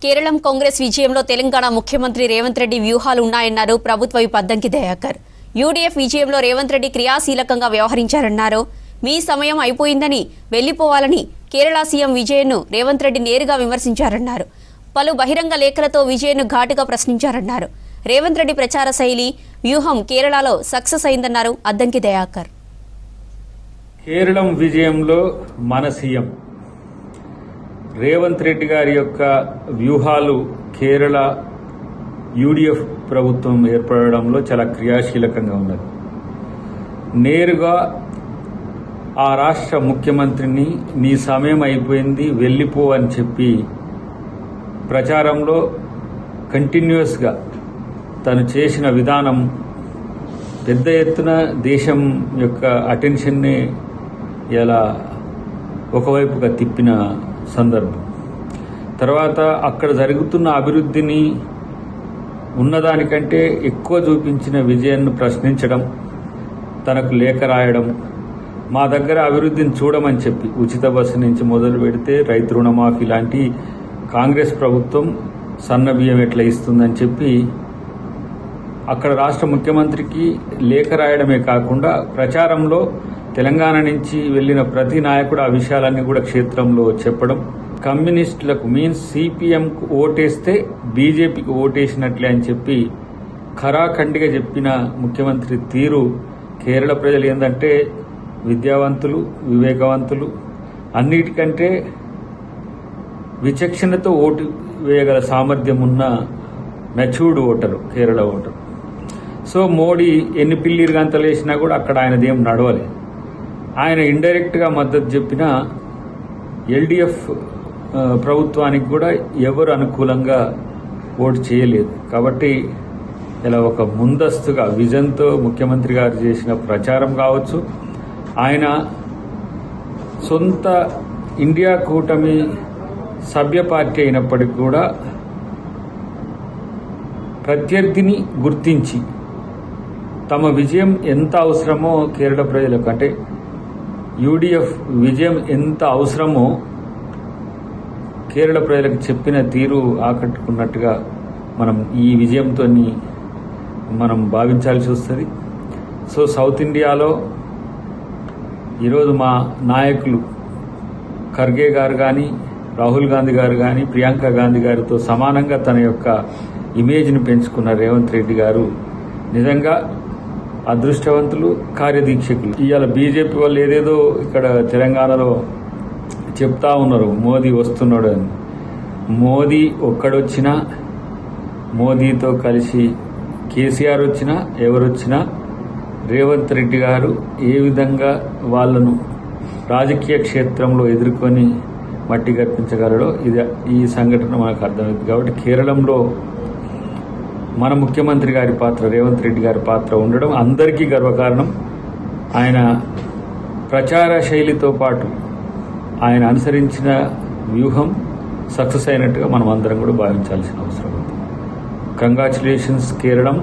కేరళం కాంగ్రెస్ విజయంలో తెలంగాణ ముఖ్యమంత్రి రేవంత్ రెడ్డి వ్యూహాలు ఉన్నాయన్నారు ప్రభుత్వ విప్ అద్దంకి దయాకర్. యూడీఎఫ్ విజయంలో రేవంత్ రెడ్డి క్రియాశీలకంగా వ్యవహరించారన్నారు. మీ సమయం అయిపోయిందని వెళ్లిపోవాలని కేరళ సీఎం విజయన్ను రేవంత్ రెడ్డి నేరుగా విమర్శించారన్నారు. పలు బహిరంగ లేఖలతో విజయన్ను ఘాటుగా ప్రశ్నించారన్నారు. రేవంత్ రెడ్డి ప్రచార శైలి వ్యూహం కేరళలో సక్సెస్ అయిందన్నారు అద్దంకి దయాకర్. కేరళం విజయంలో మన సీఎం రేవంత్ రెడ్డి గారి యొక్క వ్యూహాలు కేరళ యూడీఎఫ్ ప్రభుత్వం ఏర్పడడంలో చాలా క్రియాశీలకంగా ఉన్నది. నేరుగా ఆ రాష్ట్ర ముఖ్యమంత్రిని నీ సమయం అయిపోయింది వెళ్ళిపో అని చెప్పి ప్రచారంలో కంటిన్యూస్గా తను చేసిన విధానం పెద్ద ఎత్తున దేశం యొక్క అటెన్షన్ని ఎలా ఒకవైపుగా తిప్పిన సందర్భం. తర్వాత అక్కడ జరుగుతున్న అభివృద్ధిని ఉన్నదానికంటే ఎక్కువ చూపించిన విజయన్ను ప్రశ్నించడం, తనకు లేఖ రాయడం, మా దగ్గర అభివృద్ధిని చూడమని చెప్పి ఉచిత బస్సు నుంచి మొదలు పెడితే రైతు రుణమాఫీ లాంటి కాంగ్రెస్ ప్రభుత్వం సన్నబియ్యం ఎట్లా ఇస్తుందని చెప్పి అక్కడ రాష్ట్ర ముఖ్యమంత్రికి లేఖ రాయడమే కాకుండా ప్రచారంలో తెలంగాణ నుంచి వెళ్లిన ప్రతి నాయకుడు ఆ విషయాలన్నీ కూడా క్షేత్రంలో చెప్పడం, కమ్యూనిస్టులకు మీన్స్ సిపిఎంకు ఓటేస్తే బీజేపీకి ఓటేసినట్లే అని చెప్పి ఖరాఖండిగా చెప్పిన ముఖ్యమంత్రి తీరు కేరళ ప్రజలు ఏంటంటే విద్యావంతులు, వివేకవంతులు, అన్నిటికంటే విచక్షణతో ఓటు వేయగల సామర్థ్యం ఉన్న matured voter Kerala voter. So Modi ఎన్ని పిల్లిరు గంతలు వేసినా కూడా అక్కడ ఆయనదేం నడవలేదు. ఆయన ఇండైరెక్ట్గా మద్దతు చెప్పిన ఎల్డీఎఫ్ ప్రభుత్వానికి కూడా ఎవరు అనుకూలంగా ఓటు చేయలేదు. కాబట్టి ఇలా ఒక ముందస్తుగా విజన్తో ముఖ్యమంత్రి గారు చేసిన ప్రచారం కావచ్చు, ఆయన సొంత ఇండియా కూటమి సభ్య పార్టీ అయినప్పటికీ కూడా ప్రత్యర్థిని గుర్తించి తమ విజయం ఎంత అవసరమో కేరళ ప్రజలకు, అంటే యూడీఎఫ్ విజయం ఎంత అవసరమో కేరళ ప్రజలకు చెప్పిన తీరు ఆకట్టుకున్నట్టుగా మనం ఈ విజయంతో మనం భావించాల్సి వస్తుంది. సో సౌత్ ఇండియాలో ఈరోజు మా నాయకులు ఖర్గే గారు కానీ, రాహుల్ గాంధీ గారు కానీ, ప్రియాంక గాంధీ గారితో సమానంగా తన యొక్క ఇమేజ్ని పెంచుకున్న రేవంత్ రెడ్డి గారు నిజంగా అదృష్టవంతులు, కార్యదీక్షకులు. ఇవాళ బీజేపీ వాళ్ళు ఏదేదో ఇక్కడ తెలంగాణలో చెప్తా ఉన్నారు మోదీ వస్తున్నాడు అని. మోదీ ఒక్కడొచ్చినా, మోదీతో కలిసి కేసీఆర్ వచ్చినా, ఎవరొచ్చినా రేవంత్ రెడ్డి గారు ఏ విధంగా వాళ్ళను రాజకీయ క్షేత్రంలో ఎదుర్కొని మట్టి కట్టించగలడో ఈ సంఘటన మనకు అర్థమైంది. కాబట్టి కేరళంలో మన ముఖ్యమంత్రి గారి పాత్ర, రేవంత్ రెడ్డి గారి పాత్ర ఉండడం అందరికీ గర్వకారణం. ఆయన ప్రచార శైలితో పాటు ఆయన అనుసరించిన వ్యూహం సక్సెస్ అయినట్టుగా మనం అందరం కూడా భావించాల్సిన అవసరం ఉంది. కంగ్రాచులేషన్స్ కేరళం.